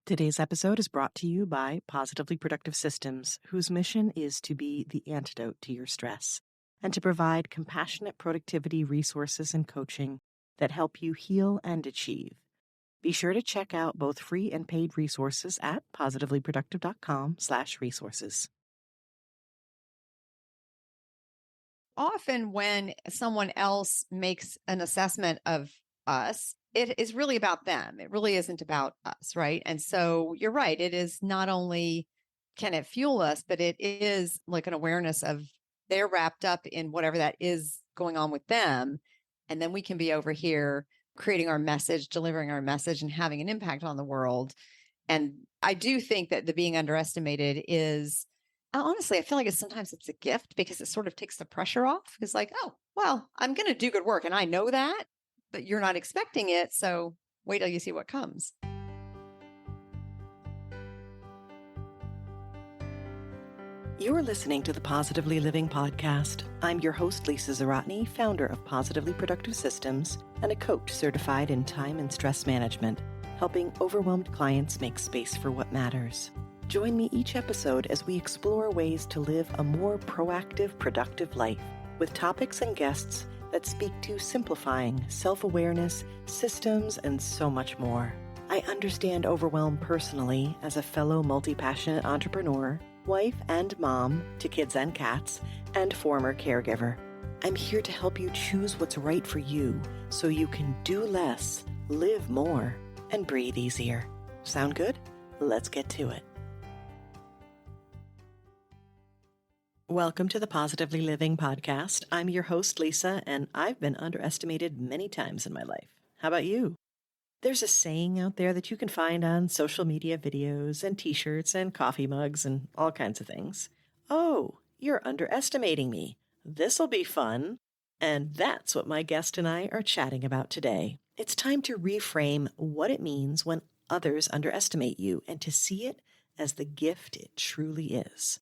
Today's episode is brought to you by Positively Productive Systems, whose mission is to be the antidote to your stress and to provide compassionate productivity resources and coaching that help you heal and achieve. Be sure to check out both free and paid resources at positivelyproductive.com/resources. Often when someone else makes an assessment of us, it is really about them. It really isn't about us, right? And so you're right. It is not only can it fuel us, but it is like an awareness of they're wrapped up in whatever that is going on with them. And then we can be over here creating our message, delivering our message, and having an impact on the world. And I do think that the being underestimated is honestly, I feel like sometimes it's a gift because it sort of takes the pressure off. It's like, oh, well, I'm going to do good work and I know that, but you're not expecting it. So wait till you see what comes. You're listening to the Positively Living Podcast. I'm your host, Lisa Zaratny, founder of Positively Productive Systems and a coach certified in time and stress management, helping overwhelmed clients make space for what matters. Join me each episode as we explore ways to live a more proactive, productive life with topics and guests that speak to simplifying self-awareness, systems, and so much more. I understand overwhelm personally as a fellow multi-passionate entrepreneur, wife and mom to kids and cats, and former caregiver. I'm here to help you choose what's right for you so you can do less, live more, and breathe easier. Sound good? Let's get to it. Welcome to the Positively Living Podcast. I'm your host, Lisa, and I've been underestimated many times in my life. How about you? There's a saying out there that you can find on social media videos and t-shirts and coffee mugs and all kinds of things. Oh, you're underestimating me. This'll be fun. And that's what my guest and I are chatting about today. It's time to reframe what it means when others underestimate you and to see it as the gift it truly is.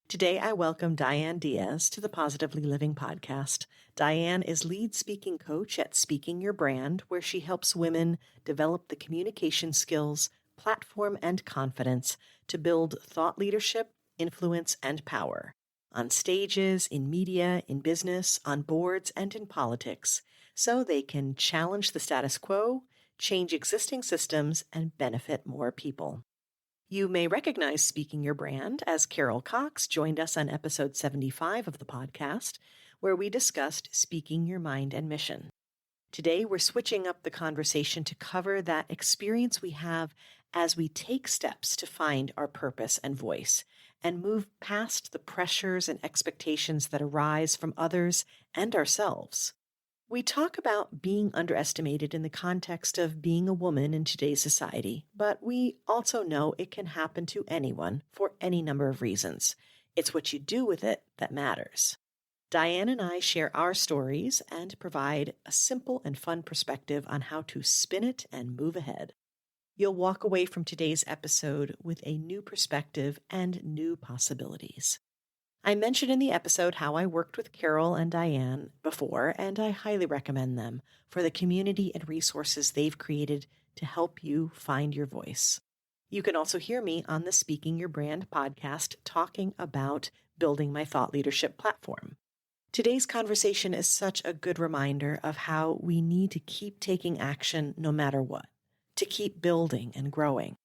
Today, I welcome Diane Diaz to the Positively Living Podcast. Diane is lead speaking coach at Speaking Your Brand, where she helps women develop the communication skills, platform, and confidence to build thought leadership, influence, and power on stages, in media, in business, on boards, and in politics, so they can challenge the status quo, change existing systems, and benefit more people. You may recognize Speaking Your Brand as Carol Cox joined us on episode 75 of the podcast, where we discussed speaking your mind and mission. Today, we're switching up the conversation to cover that experience we have as we take steps to find our purpose and voice and move past the pressures and expectations that arise from others and ourselves. We talk about being underestimated in the context of being a woman in today's society, but we also know it can happen to anyone for any number of reasons. It's what you do with it that matters. Diane and I share our stories and provide a simple and fun perspective on how to spin it and move ahead. You'll walk away from today's episode with a new perspective and new possibilities. I mentioned in the episode how I worked with Carol and Diane before, and I highly recommend them for the community and resources they've created to help you find your voice. You can also hear me on the Speaking Your Brand podcast talking about building my thought leadership platform. Today's conversation is such a good reminder of how we need to keep taking action no matter what, to keep building and growing.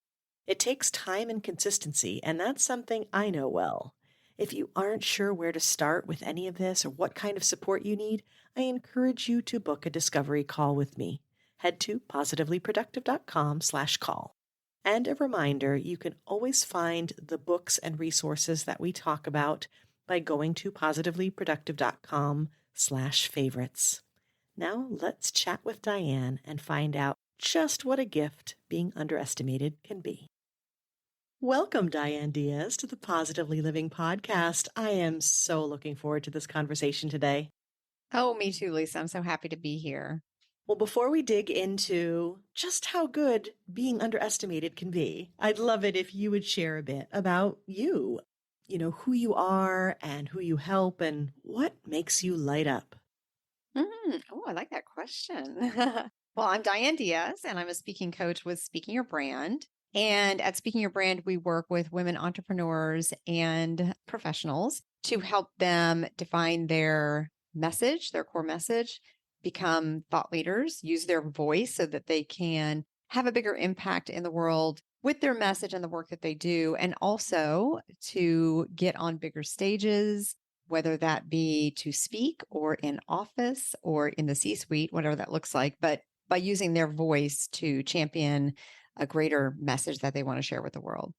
It takes time and consistency, and that's something I know well. If you aren't sure where to start with any of this or what kind of support you need, I encourage you to book a discovery call with me. Head to positivelyproductive.com/call. And a reminder, you can always find the books and resources that we talk about by going to positivelyproductive.com/favorites. Now let's chat with Diane and find out just what a gift being underestimated can be. Welcome, Diane Diaz, to the Positively Living Podcast. I am so looking forward to this conversation today. Oh, me too, Lisa. I'm so happy to be here. Well, before we dig into just how good being underestimated can be, I'd love it if you would share a bit about you. Who you are and who you help and what makes you light up. Oh, I like that question. Well, I'm Diane Diaz, and I'm a speaking coach with Speaking Your Brand. And at Speaking Your Brand, we work with women entrepreneurs and professionals to help them define their message, their core message, become thought leaders, use their voice so that they can have a bigger impact in the world with their message and the work that they do, and also to get on bigger stages, whether that be to speak or in office or in the C-suite, whatever that looks like, but by using their voice to champion a greater message that they want to share with the world.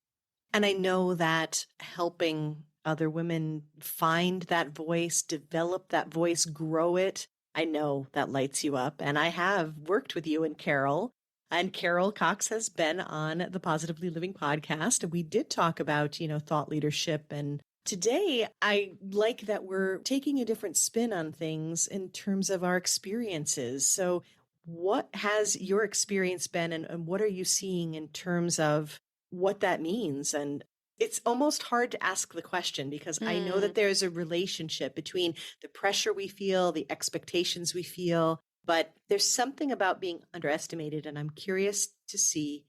And I know that helping other women find that voice, develop that voice, grow it, I know that lights you up. And I have worked with you and Carol. And Carol Cox has been on the Positively Living podcast. We did talk about, thought leadership. And today I like that we're taking a different spin on things in terms of our experiences. So, what has your experience been, and what are you seeing in terms of what that means? And it's almost hard to ask the question because I know that there's a relationship between the pressure we feel, the expectations we feel, but there's something about being underestimated. And I'm curious to see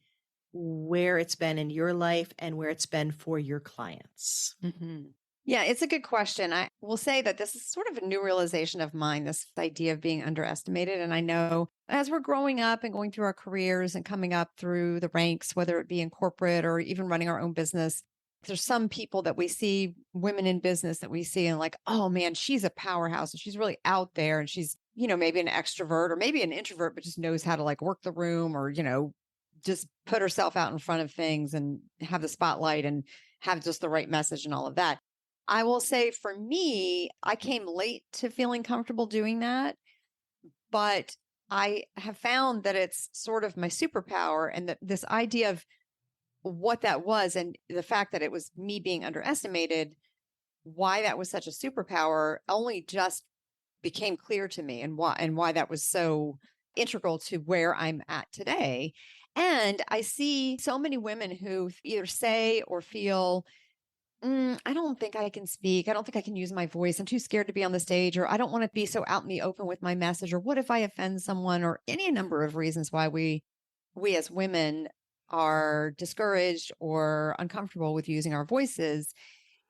where it's been in your life and where it's been for your clients. Mm-hmm. Yeah, it's a good question. I will say that this is sort of a new realization of mine, this idea of being underestimated. And I know as we're growing up and going through our careers and coming up through the ranks, whether it be in corporate or even running our own business, there's some people that we see, women in business that we see and like, oh man, she's a powerhouse and she's really out there and she's, maybe an extrovert or maybe an introvert, but just knows how to like work the room or, just put herself out in front of things and have the spotlight and have just the right message and all of that. I will say for me, I came late to feeling comfortable doing that, but I have found that it's sort of my superpower and that this idea of what that was and the fact that it was me being underestimated, why that was such a superpower only just became clear to me and why that was so integral to where I'm at today. And I see so many women who either say or feel I don't think I can speak. I don't think I can use my voice. I'm too scared to be on the stage, or I don't want to be so out in the open with my message, or what if I offend someone, or any number of reasons why we as women are discouraged or uncomfortable with using our voices.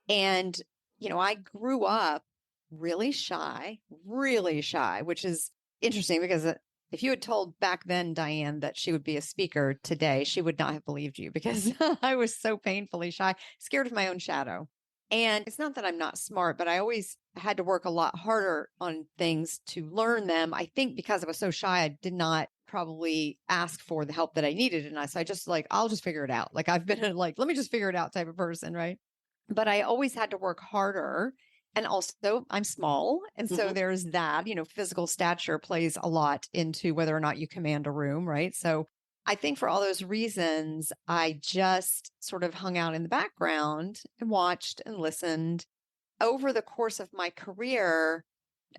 And, I grew up really shy, which is interesting because if you had told back then, Diane, that she would be a speaker today, she would not have believed you because I was so painfully shy, scared of my own shadow. And it's not that I'm not smart, but I always had to work a lot harder on things to learn them. I think because I was so shy, I did not probably ask for the help that I needed. And so I just like, I'll just figure it out. Like I've been a, like, let me just figure it out type of person. Right. But I always had to work harder. And also, I'm small. And so there's that, physical stature plays a lot into whether or not you command a room, right? So I think for all those reasons, I just sort of hung out in the background and watched and listened. Over the course of my career,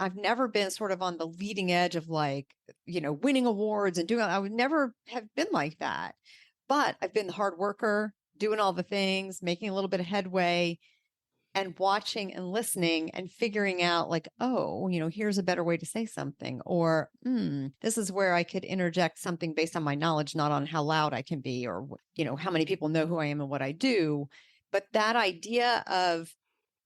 I've never been sort of on the leading edge of like, winning awards and doing, I would never have been like that. But I've been the hard worker, doing all the things, making a little bit of headway and watching and listening and figuring out like, oh, here's a better way to say something, or this is where I could interject something based on my knowledge, not on how loud I can be or, how many people know who I am and what I do. But that idea of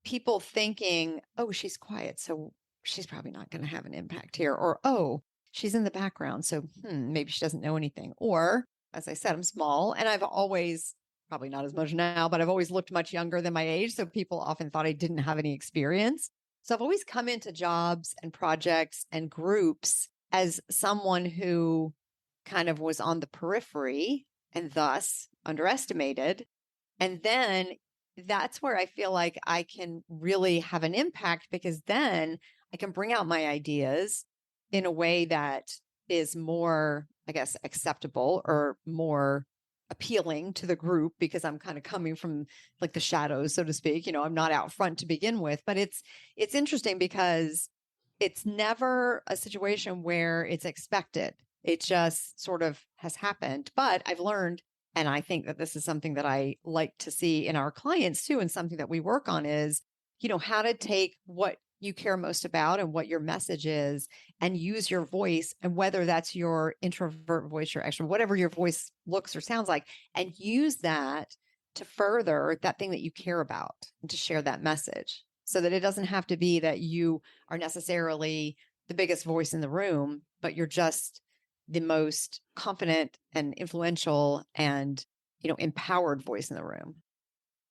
people thinking, oh, she's quiet, so she's probably not going to have an impact here, or, oh, she's in the background, so maybe she doesn't know anything. Or, as I said, I'm small and I've always probably not as much now, but I've always looked much younger than my age. So people often thought I didn't have any experience. So I've always come into jobs and projects and groups as someone who kind of was on the periphery and thus underestimated. And then that's where I feel like I can really have an impact because then I can bring out my ideas in a way that is more, I guess, acceptable or more appealing to the group because I'm kind of coming from like the shadows, so to speak. I'm not out front to begin with, but it's interesting because it's never a situation where it's expected. It just sort of has happened. But I've learned, and I think that this is something that I like to see in our clients too, and something that we work on is, how to take what you care most about and what your message is, and use your voice, and whether that's your introvert voice, your extrovert, whatever your voice looks or sounds like, and use that to further that thing that you care about and to share that message, so that it doesn't have to be that you are necessarily the biggest voice in the room, but you're just the most confident and influential and, empowered voice in the room.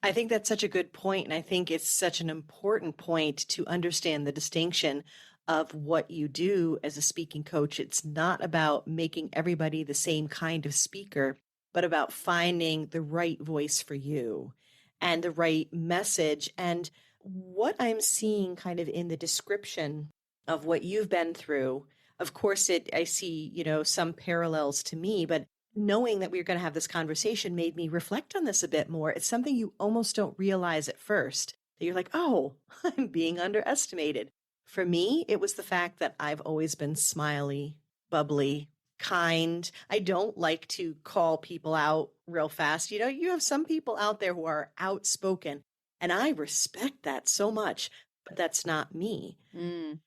I think that's such a good point, and I think it's such an important point to understand the distinction of what you do as a speaking coach. It's not about making everybody the same kind of speaker, but about finding the right voice for you and the right message. And what I'm seeing kind of in the description of what you've been through, of course, I see, some parallels to me, but knowing that we were going to have this conversation made me reflect on this a bit more. It's something you almost don't realize at first, that you're like, oh, I'm being underestimated. For me, it was the fact that I've always been smiley, bubbly, kind. I don't like to call people out real fast. You have some people out there who are outspoken, and I respect that so much, but that's not me. Mm.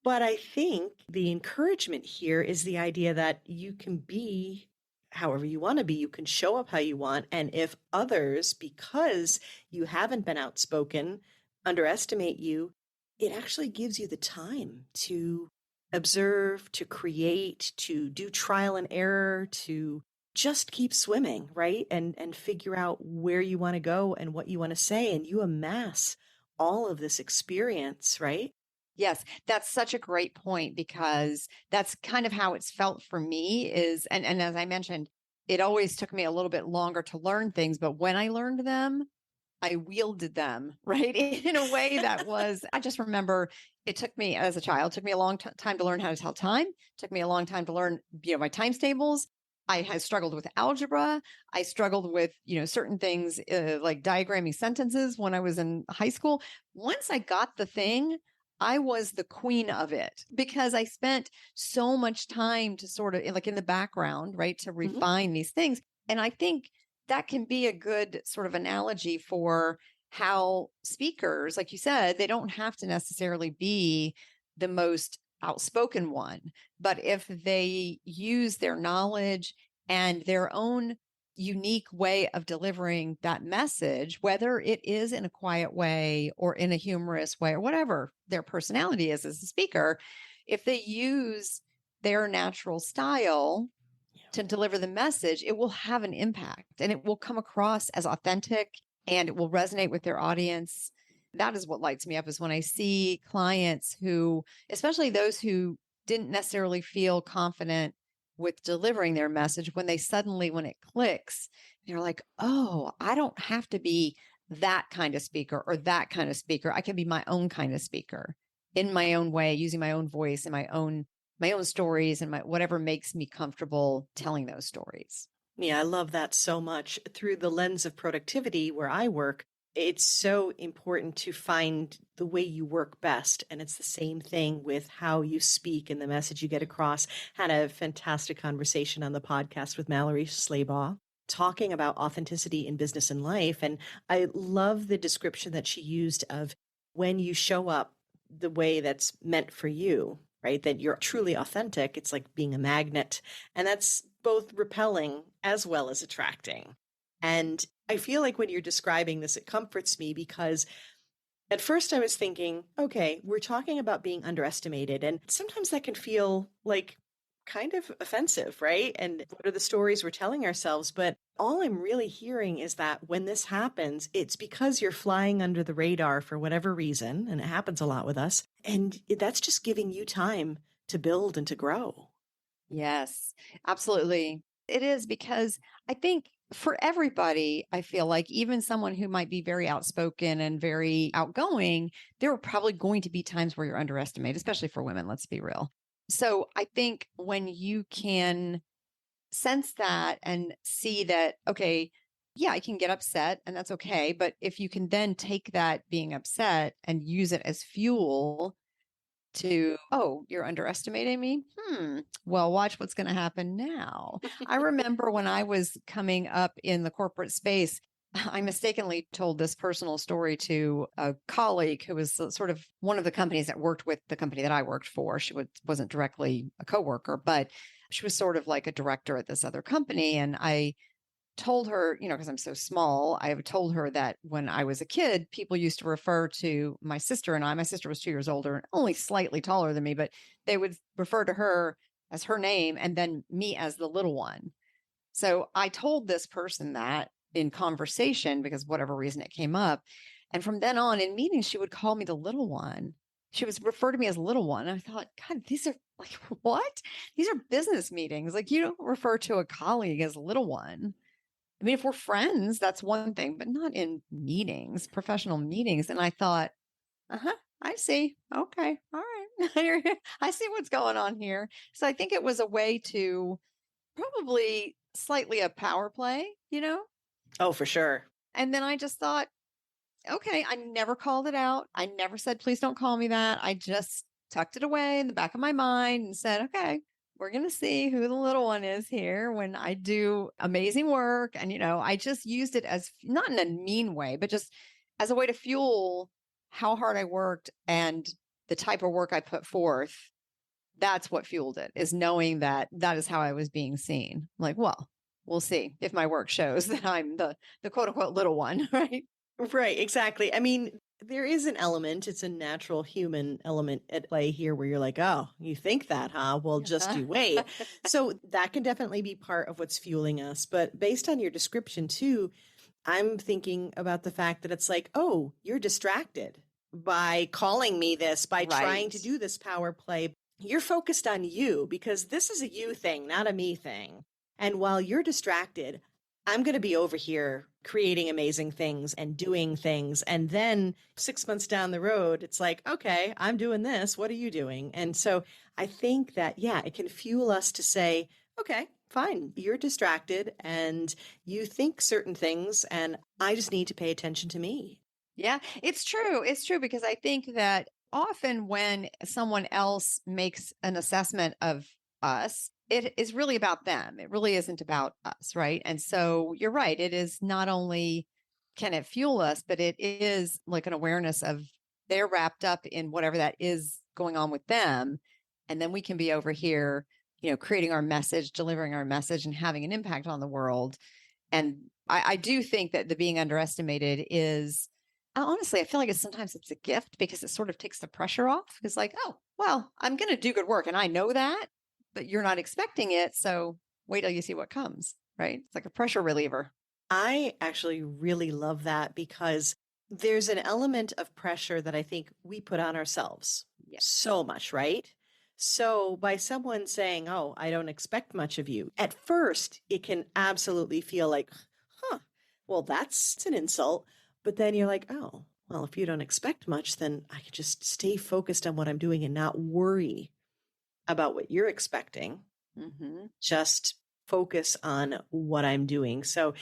But I think the encouragement here is the idea that you can be however you want to be. You can show up how you want. And if others, because you haven't been outspoken, underestimate you, it actually gives you the time to observe, to create, to do trial and error, to just keep swimming, right? And figure out where you want to go and what you want to say. And you amass all of this experience, right? Yes, that's such a great point, because that's kind of how it's felt for me and as I mentioned, it always took me a little bit longer to learn things, but when I learned them, I wielded them, right? In a way that was, I just remember it took me as a child, took me a long time to learn how to tell time, took me a long time to learn, my times tables. I had struggled with algebra. I struggled with, certain things like diagramming sentences when I was in high school. Once I got the thing, I was the queen of it, because I spent so much time to sort of like in the background, right, to Mhm. refine these things. And I think that can be a good sort of analogy for how speakers, like you said, they don't have to necessarily be the most outspoken one, but if they use their knowledge and their own unique way of delivering that message, whether it is in a quiet way or in a humorous way or whatever their personality is as a speaker, if they use their natural style to deliver the message, it will have an impact and it will come across as authentic and it will resonate with their audience. That is what lights me up, is when I see clients who, especially those who didn't necessarily feel confident with delivering their message, when they suddenly, when it clicks, they're like, oh, I don't have to be that kind of speaker or that kind of speaker. I can be my own kind of speaker in my own way, using my own voice and my own stories and my whatever makes me comfortable telling those stories. Yeah, I love that so much. Through the lens of productivity, where I work, it's so important to find the way you work best. And it's the same thing with how you speak and the message you get across. Had a fantastic conversation on the podcast with Mallory Slaybaugh, talking about authenticity in business and life. And I love the description that she used of when you show up the way that's meant for you, right? That you're truly authentic. It's like being a magnet. And that's both repelling as well as attracting. And I feel like when you're describing this, it comforts me, because at first I was thinking, okay, we're talking about being underestimated. And sometimes that can feel like kind of offensive, right? And what are the stories we're telling ourselves? But all I'm really hearing is that when this happens, it's because you're flying under the radar for whatever reason. And it happens a lot with us. And that's just giving you time to build and to grow. Yes, absolutely. It is, because I think for everybody, I feel like even someone who might be very outspoken and very outgoing, there are probably going to be times where you're underestimated, especially for women, let's be real. So I think when you can sense that and see that, okay, yeah, I can get upset and that's okay. But if you can then take that being upset and use it as fuel to, oh, you're underestimating me? Well, watch what's going to happen now. I remember when I was coming up in the corporate space, I mistakenly told this personal story to a colleague who was sort of one of the companies that worked with the company that I worked for. She wasn't directly a coworker, but she was sort of like a director at this other company. And I told her, because I'm so small, I have told her that when I was a kid, people used to refer to my sister and I. My sister was 2 years older and only slightly taller than me, but they would refer to her as her name and then me as the little one. So I told this person that in conversation because whatever reason it came up. And from then on in meetings, she would call me the little one. She was refer to me as little one. I thought, God, these are like, what? These are business meetings. Like, you don't refer to a colleague as little one. I mean, if we're friends, that's one thing, but not in meetings, professional meetings. And I thought, uh-huh, I see. Okay. All right. I see what's going on here. So I think it was a way to probably slightly a power play. Oh, for sure. And then I just thought, okay, I never called it out. I never said, please don't call me that. I just tucked it away in the back of my mind and said, okay, we're going to see who the little one is here when I do amazing work. And, I just used it as not in a mean way, but just as a way to fuel how hard I worked and the type of work I put forth. That's what fueled it, is knowing that that is how I was being seen. Like, well, we'll see if my work shows that I'm the quote unquote little one, right? Right, exactly. I mean, there is an element, it's a natural human element at play here where you're like, oh, you think that, huh? Well, just you wait. So that can definitely be part of what's fueling us. But based on your description, too, I'm thinking about the fact that it's like, oh, you're distracted by calling me this, by trying to Right. do this power play. You're focused on you because this is a you thing, not a me thing. And while you're distracted, I'm going to be over here creating amazing things and doing things. And then 6 months down the road, it's like, okay, I'm doing this. What are you doing? And so I think that, yeah, it can fuel us to say, okay, fine, you're distracted and you think certain things, and I just need to pay attention to me. Yeah, it's true. It's true because I think that often when someone else makes an assessment of us, it is really about them. It really isn't about us, right? And so you're right. It is not only can it fuel us, but it is like an awareness of they're wrapped up in whatever that is going on with them. And then we can be over here, creating our message, delivering our message, and having an impact on the world. And I do think that the being underestimated is honestly, I feel like sometimes it's a gift because it sort of takes the pressure off. It's like, oh, well, I'm going to do good work and I know that, but you're not expecting it. So wait till you see what comes, right? It's like a pressure reliever. I actually really love that because there's an element of pressure that I think we put on ourselves Yeah. so much, right? So by someone saying, oh, I don't expect much of you, at first it can absolutely feel like, huh, well, that's an insult. But then you're like, oh, well, if you don't expect much, then I could just stay focused on what I'm doing and not worry about what you're expecting. Mm-hmm. Just focus on what I'm doing. So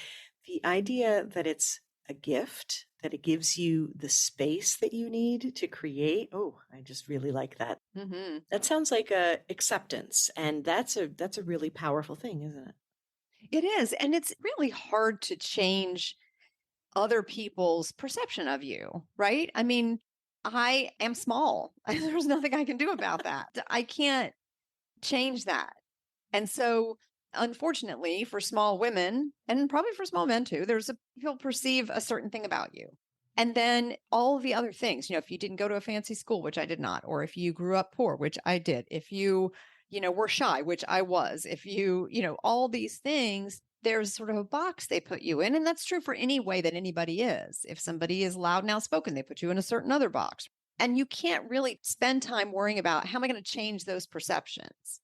the idea that it's a gift, that it gives you the space that you need to create. Oh, I just really like that. Mm-hmm. That sounds like a acceptance, and that's a really powerful thing, isn't it? It is. And it's really hard to change other people's perception of you, right? I mean, I am small. There's nothing I can do about that. I can't change that. And so, unfortunately, for small women and probably for small men too, people perceive a certain thing about you. And then all the other things, if you didn't go to a fancy school, which I did not, or if you grew up poor, which I did, if you, were shy, which I was, if you, all these things, there's sort of a box they put you in. And that's true for any way that anybody is. If somebody is loud and outspoken, they put you in a certain other box. And you can't really spend time worrying about how am I going to change those perceptions?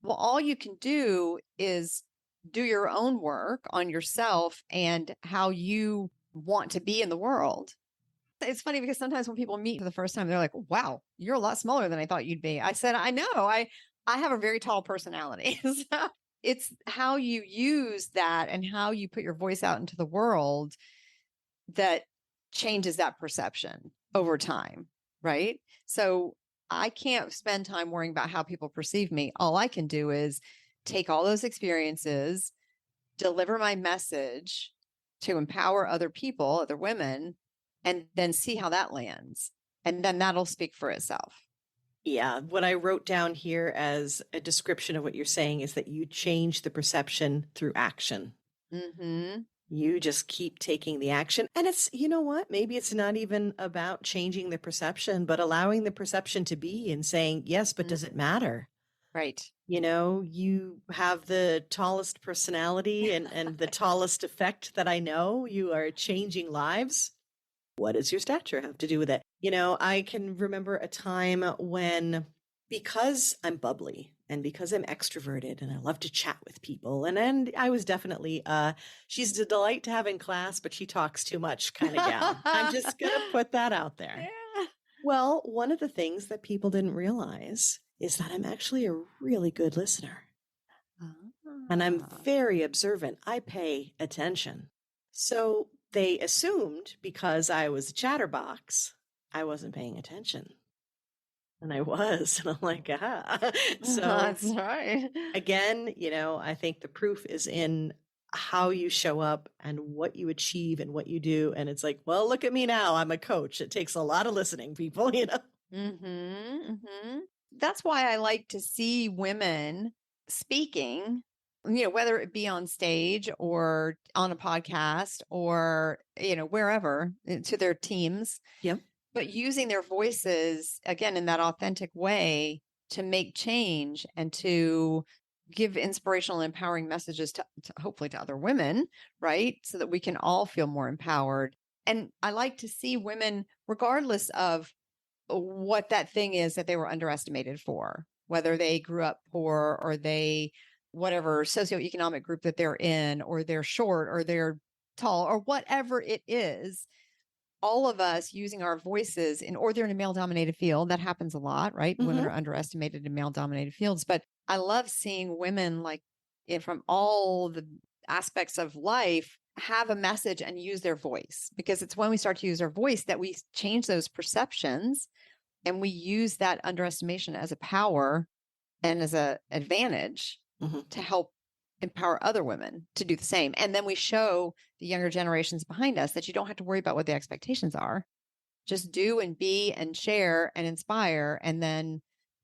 Well, all you can do is do your own work on yourself and how you want to be in the world. It's funny because sometimes when people meet for the first time, they're like, wow, you're a lot smaller than I thought you'd be. I said, I know, I have a very tall personality. So it's how you use that and how you put your voice out into the world that changes that perception over time. Right. So I can't spend time worrying about how people perceive me. All I can do is take all those experiences, deliver my message, to empower other people, other women, and then see how that lands. And then that'll speak for itself. Yeah, what I wrote down here as a description of what you're saying is that you change the perception through action. Mm-hmm. You just keep taking the action. And it's, you know what? Maybe it's not even about changing the perception, but allowing the perception to be and saying, yes, but does it matter? Right. You have the tallest personality and the tallest effect that I know. You are changing lives. What does your stature have to do with it? I can remember a time when, because I'm bubbly and because I'm extroverted and I love to chat with people, and I was definitely, she's a delight to have in class, but she talks too much kind of gal. I'm just going to put that out there. Yeah. Well, one of the things that people didn't realize is that I'm actually a really good listener. And I'm very observant. I pay attention. So they assumed because I was a chatterbox, I wasn't paying attention. And I was. And I'm like, ah. So That's right. again, I think the proof is in how you show up and what you achieve and what you do. And it's like, well, look at me now. I'm a coach. It takes a lot of listening, people, Mm-hmm, mm-hmm. That's why I like to see women speaking, whether it be on stage or on a podcast or, wherever to their teams, Yep. but using their voices again in that authentic way to make change and to give inspirational and empowering messages to hopefully to other women, right? So that we can all feel more empowered. And I like to see women, regardless of what that thing is that they were underestimated for, whether they grew up poor or they, whatever socioeconomic group that they're in, or they're short or they're tall or whatever it is, all of us using our voices or they're in a male dominated field. That happens a lot, right? Mm-hmm. Women are underestimated in male dominated fields, but I love seeing women from all the aspects of life have a message and use their voice, because it's when we start to use our voice that we change those perceptions and we use that underestimation as a power and as an advantage to help empower other women to do the same. And then we show the younger generations behind us that you don't have to worry about what the expectations are. Just do and be and share and inspire. And then,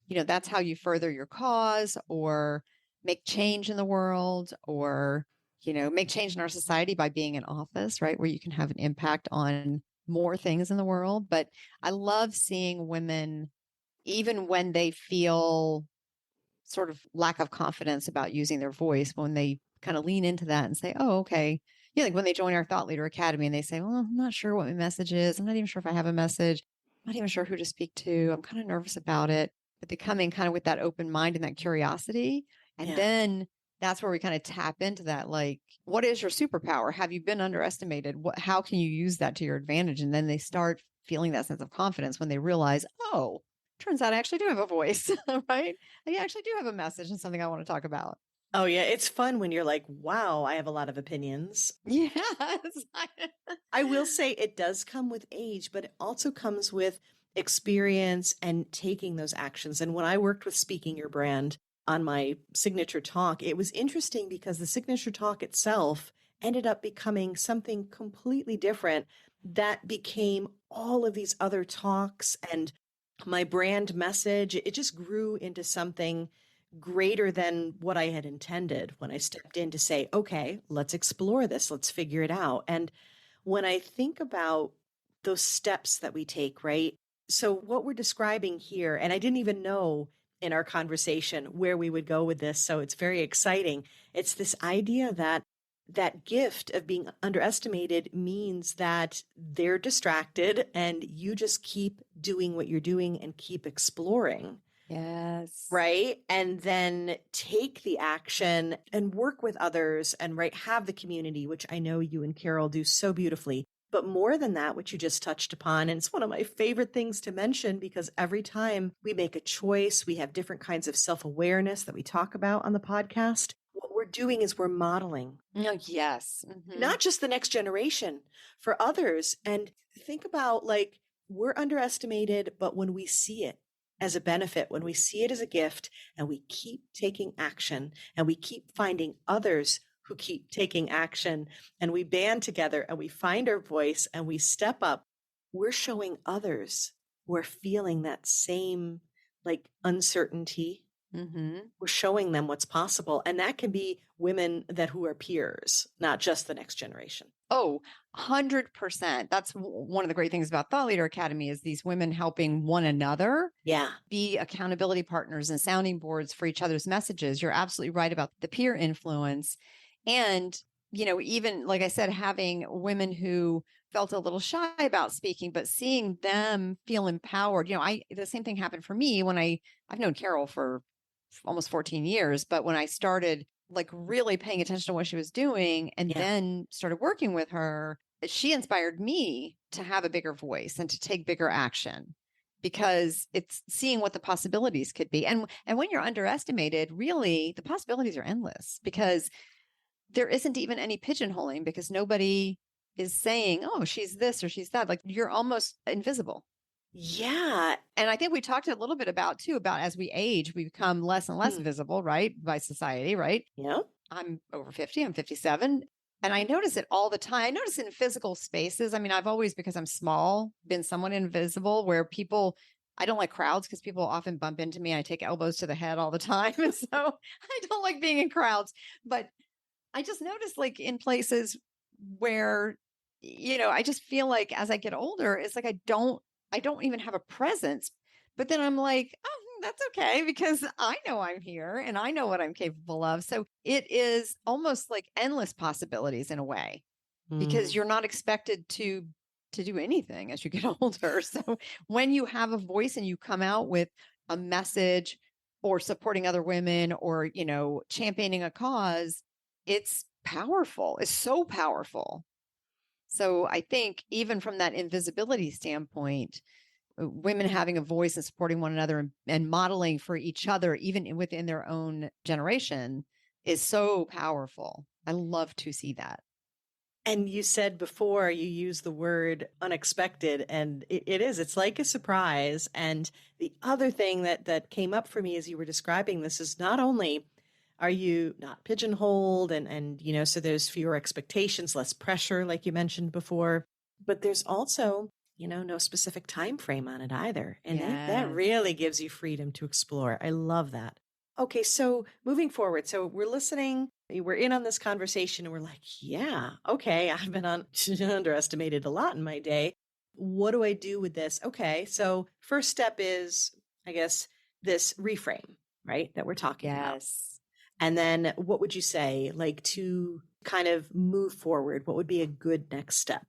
that's how you further your cause or make change in the world, or, make change in our society by being in office, right? Where you can have an impact on more things in the world. But I love seeing women, even when they feel sort of lack of confidence about using their voice, when they kind of lean into that and say, oh, okay. Yeah, like when they join our Thought Leader Academy and they say, well, I'm not sure what my message is. I'm not even sure if I have a message. I'm not even sure who to speak to. I'm kind of nervous about it. But they come in kind of with that open mind and that curiosity. And then that's where we kind of tap into that. Like, what is your superpower? Have you been underestimated? How can you use that to your advantage? And then they start feeling that sense of confidence when they realize, oh, turns out I actually do have a voice, right? I actually do have a message and something I want to talk about. Oh, yeah. It's fun when you're like, wow, I have a lot of opinions. Yes. I will say it does come with age, but it also comes with experience and taking those actions. And when I worked with Speaking Your Brand on my signature talk, it was interesting because the signature talk itself ended up becoming something completely different that became all of these other talks, and my brand message. It just grew into something greater than what I had intended when I stepped in to say, okay, let's explore this, let's figure it out. And when I think about those steps that we take, right? So, what we're describing here, and I didn't even know in our conversation where we would go with this. So, it's very exciting. It's this idea that that gift of being underestimated means that they're distracted and you just keep doing what you're doing and keep exploring. Yes. Right. And then take the action and work with others and have the community, which I know you and Carol do so beautifully. But more than that, which you just touched upon, and it's one of my favorite things to mention, because every time we make a choice, we have different kinds of self-awareness that we talk about on the podcast. What we're doing is we're modeling. Oh, yes. Mm-hmm. Not just the next generation, for others. And think about, like, we're underestimated, but when we see it as a benefit, when we see it as a gift, and we keep taking action and we keep finding others who keep taking action and we band together and we find our voice and we step up, we're showing others who are feeling that same like uncertainty. We're showing them what's possible. And that can be women that who are peers, not just the next generation. Oh, 100%. That's one of the great things about Thought Leader Academy is these women helping one another Yeah. be accountability partners and sounding boards for each other's messages. You're absolutely right about the peer influence. And, even like I said, having women who felt a little shy about speaking, but seeing them feel empowered. The same thing happened for me when I've known Carol for almost 14 years, but when I started like really paying attention to what she was doing and then started working with her, she inspired me to have a bigger voice and to take bigger action because it's seeing what the possibilities could be. And when you're underestimated, really the possibilities are endless because there isn't even any pigeonholing because nobody is saying, oh, she's this or she's that. Like you're almost invisible. Yeah. And I think we talked a little bit about as we age, we become less and less visible, right? By society, right? Yeah. I'm over 50, I'm 57. And I notice it all the time. I notice it in physical spaces. I mean, I've always, because I'm small, been somewhat invisible where I don't like crowds because people often bump into me. I take elbows to the head all the time. And so I don't like being in crowds. But I just noticed like in places where, I just feel like as I get older, it's like I don't even have a presence. But then I'm like, oh, that's okay because I know I'm here and I know what I'm capable of. So it is almost like endless possibilities in a way because you're not expected to do anything as you get older. So when you have a voice and you come out with a message or supporting other women or, championing a cause, it's powerful. It's so powerful. So I think even from that invisibility standpoint, women having a voice and supporting one another and modeling for each other, even within their own generation, is so powerful. I love to see that. And you said before you use the word unexpected, and it's like a surprise. And the other thing that came up for me as you were describing this is not only are you not pigeonholed and so there's fewer expectations, less pressure, like you mentioned before, but there's also, no specific time frame on it either. And that really gives you freedom to explore. I love that. Okay, so moving forward, so we're listening, we're in on this conversation, and we're like, yeah, okay, I've been underestimated a lot in my day. What do I do with this? Okay, so first step is, I guess, this reframe, right, that we're talking about. Yes. And then what would you say, like to kind of move forward? What would be a good next step?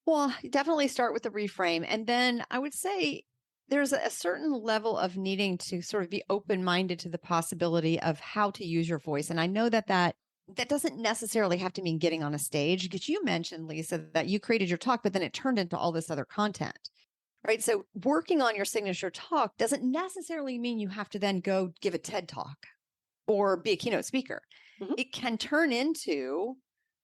Well, definitely start with the reframe. And then I would say there's a certain level of needing to sort of be open-minded to the possibility of how to use your voice. And I know that doesn't necessarily have to mean getting on a stage because you mentioned, Lisa, that you created your talk, but then it turned into all this other content, right? So working on your signature talk doesn't necessarily mean you have to then go give a TED talk or be a keynote speaker. Mhm. It can turn into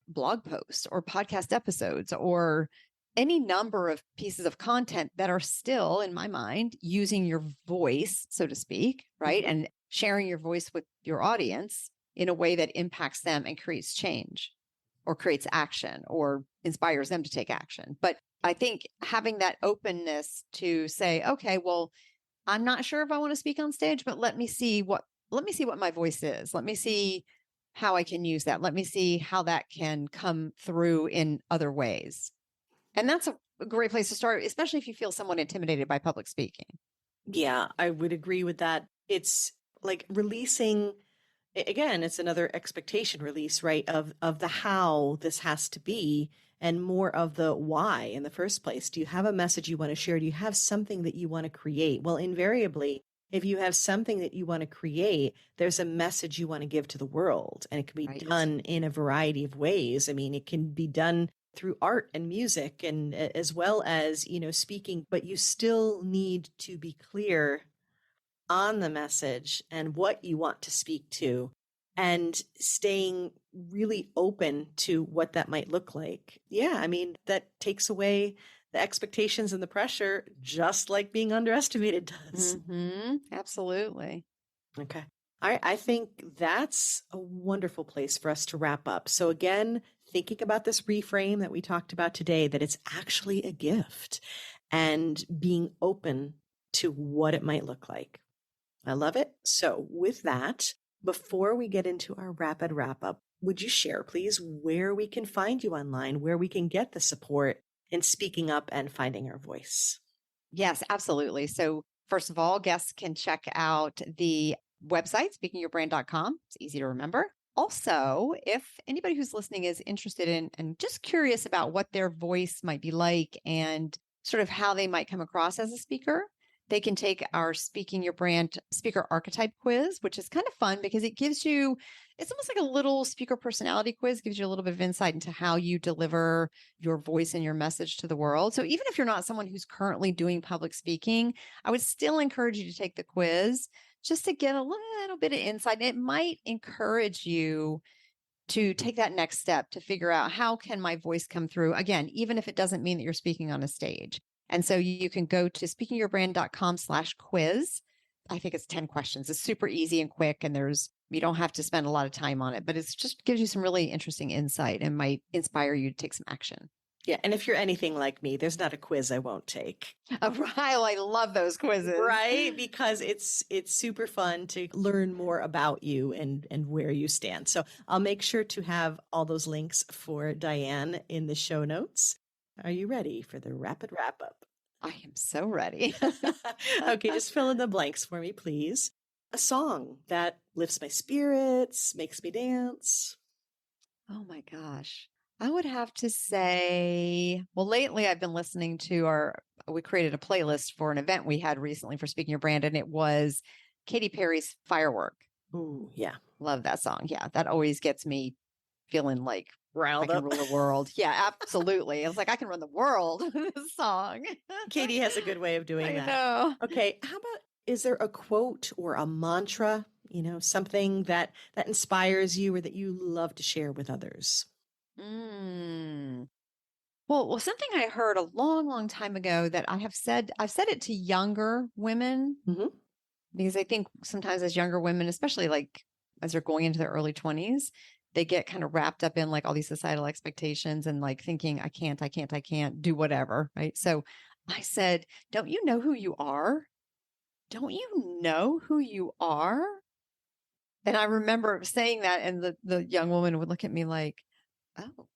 blog posts or podcast episodes or any number of pieces of content that are still, in my mind, using your voice, so to speak, right? Mhm. And sharing your voice with your audience in a way that impacts them and creates change or creates action or inspires them to take action. But I think having that openness to say, okay, well, I'm not sure if I want to speak on stage, but let me see what my voice is. Let me see how I can use that. Let me see how that can come through in other ways. And that's a great place to start, especially if you feel somewhat intimidated by public speaking. Yeah, I would agree with that. It's like releasing again, it's another expectation release, right? Of the how this has to be and more of the why in the first place. Do you have a message you want to share? Do you have something that you want to create? Well, invariably, if you have something that you want to create, there's a message you want to give to the world. And it can be done in a variety of ways. I mean, it can be done through art and music and as well as, speaking, but you still need to be clear on the message and what you want to speak to and staying really open to what that might look like. Yeah, I mean, that takes away the expectations and the pressure, just like being underestimated does. Absolutely. Okay. I think that's a wonderful place for us to wrap up. So, again, thinking about this reframe that we talked about today, that it's actually a gift and being open to what it might look like. I love it. So, with that, before we get into our rapid wrap up, would you share, please, where we can find you online, where we can get the support in speaking up and finding our voice? Yes, absolutely. So, first of all, guests can check out the website, speakingyourbrand.com. It's easy to remember. Also, if anybody who's listening is interested in and just curious about what their voice might be like and sort of how they might come across as a speaker, they can take our Speaking Your Brand speaker archetype quiz, which is kind of fun because it gives you, it's almost like a little speaker personality quiz, gives you a little bit of insight into how you deliver your voice and your message to the world. So even if you're not someone who's currently doing public speaking, I would still encourage you to take the quiz just to get a little bit of insight. It might encourage you to take that next step to figure out how can my voice come through again, even if it doesn't mean that you're speaking on a stage. And so you can go to speakingyourbrand.com/quiz. I think it's 10 questions. It's super easy and quick, and you don't have to spend a lot of time on it, but it's just gives you some really interesting insight and might inspire you to take some action. Yeah. And if you're anything like me, there's not a quiz I won't take. Oh, right. I love those quizzes. Right? Because it's super fun to learn more about you and where you stand. So I'll make sure to have all those links for Diane in the show notes. Are you ready for the rapid wrap up? I am so ready. Okay, just fill in the blanks for me, please. A song that lifts my spirits, makes me dance. Oh my gosh. I would have to say, well, lately I've been listening to we created a playlist for an event we had recently for Speaking Your Brand, and it was Katy Perry's Firework. Ooh, yeah. Love that song. Yeah, that always gets me feeling like Riled I can up. rule the world. Yeah, absolutely. It was like I can run the world with this song. Katie has a good way of doing I that. know. Okay, how about, is there a quote or a mantra, something that inspires you or that you love to share with others? Mm. Well, something I heard a long, long time ago that I've said it to younger women Hmm. because I think sometimes as younger women, especially like as they're going into their early 20s, they get kind of wrapped up in like all these societal expectations and like thinking, I can't do whatever. Right. So I said, don't you know who you are? Don't you know who you are? And I remember saying that, and the young woman would look at me like, oh,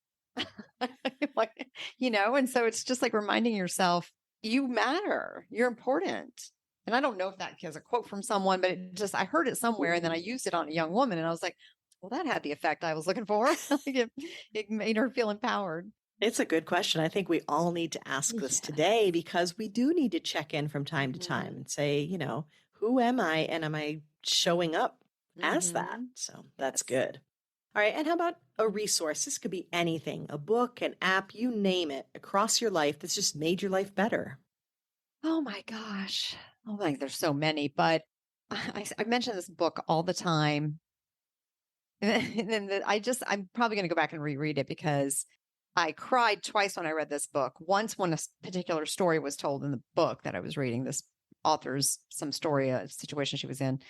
like, and so it's just like reminding yourself, you matter, you're important. And I don't know if that is a quote from someone, but I heard it somewhere and then I used it on a young woman and I was like, well, that had the effect I was looking for. Like it made her feel empowered. It's a good question. I think we all need to ask this Yes. today because we do need to check in from time to time Mhm. and say, who am I and am I showing up as that? Mhm. So that's Yes. good. All right. And how about a resource? This could be anything, a book, an app, you name it, across your life that's just made your life better. Oh my gosh. Oh my, there's so many, but I mention this book all the time. And then I'm probably going to go back and reread it because I cried twice when I read this book. Once when a particular story was told in the book that I was reading, this author's some story, a situation she was in.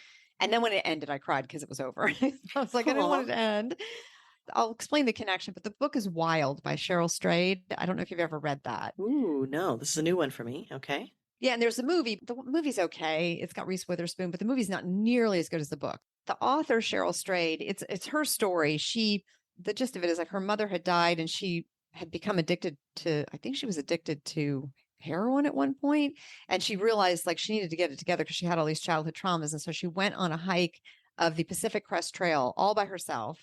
And then when it ended, I cried because it was over. I was like, I didn't want Aw. it to end. I'll explain the connection, but the book is Wild by Cheryl Strayed. I don't know if you've ever read that. Ooh, no, this is a new one for me. Okay. Yeah, and there's a movie. The movie's okay. It's got Reese Witherspoon, but the movie's not nearly as good as the book. The author, Cheryl Strayed, it's her story. The gist of it is like her mother had died and she had become addicted to, I think she was addicted to heroin at one point, and she realized like she needed to get it together because she had all these childhood traumas. And so she went on a hike of the Pacific Crest Trail all by herself.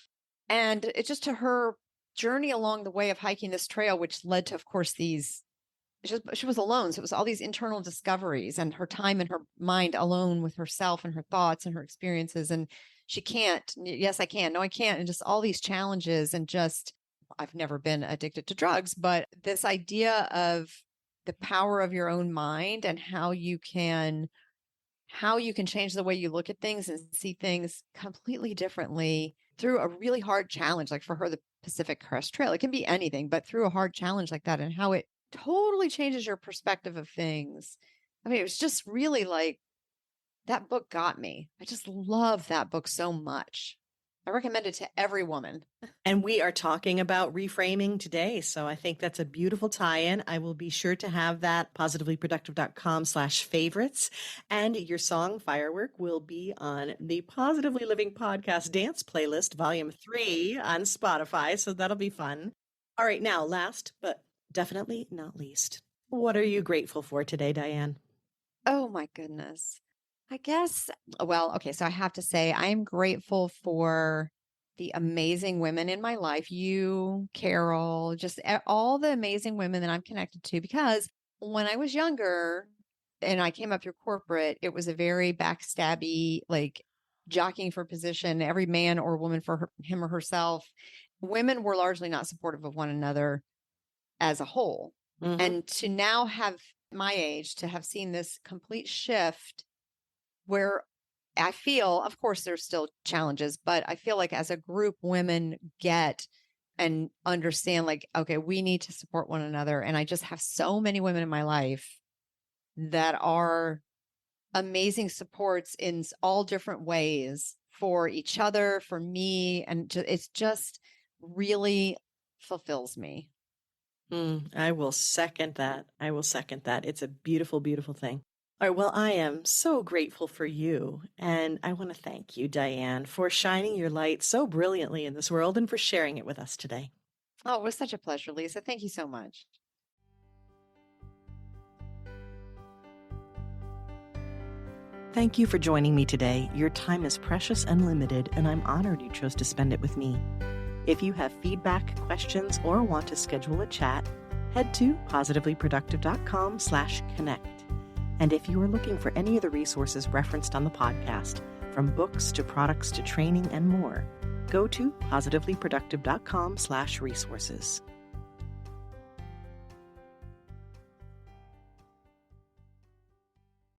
And it just to her journey along the way of hiking this trail, which led to, of course, she was alone. So it was all these internal discoveries and her time in her mind alone with herself and her thoughts and her experiences. And she can't, yes, I can. No, I can't. And just all these challenges and just, I've never been addicted to drugs, but this idea of the power of your own mind and how you can change the way you look at things and see things completely differently through a really hard challenge. Like for her, the Pacific Crest Trail, it can be anything, but through a hard challenge like that and how it totally changes your perspective of things. I mean, it was just really like that book got me. I just love that book so much. I recommend it to every woman. And we are talking about reframing today. So I think that's a beautiful tie-in. I will be sure to have that positivelyproductive.com/favorites. And your song Firework will be on the Positively Living Podcast Dance Playlist, Volume 3 on Spotify. So that'll be fun. All right. Now, last but definitely not least, what are you grateful for today, Diane? Oh my goodness. I guess, well, okay. So I have to say, I'm grateful for the amazing women in my life, you, Carol, just all the amazing women that I'm connected to. Because when I was younger and I came up through corporate, it was a very backstabby, like jockeying for position, every man or woman for him or herself. Women were largely not supportive of one another as a whole. Mm-hmm. And to now have my age, to have seen this complete shift where I feel, of course, there's still challenges, but I feel like as a group, women get and understand, like, okay, we need to support one another. And I just have so many women in my life that are amazing supports in all different ways for each other, for me. And it's just really fulfills me. I will second that. I will second that. It's a beautiful, beautiful thing. All right. Well, I am so grateful for you. And I want to thank you, Diane, for shining your light so brilliantly in this world and for sharing it with us today. Oh, it was such a pleasure, Lisa. Thank you so much. Thank you for joining me today. Your time is precious and limited, and I'm honored you chose to spend it with me. If you have feedback, questions, or want to schedule a chat, head to positivelyproductive.com/connect. And if you are looking for any of the resources referenced on the podcast, from books to products to training and more, go to positivelyproductive.com/resources.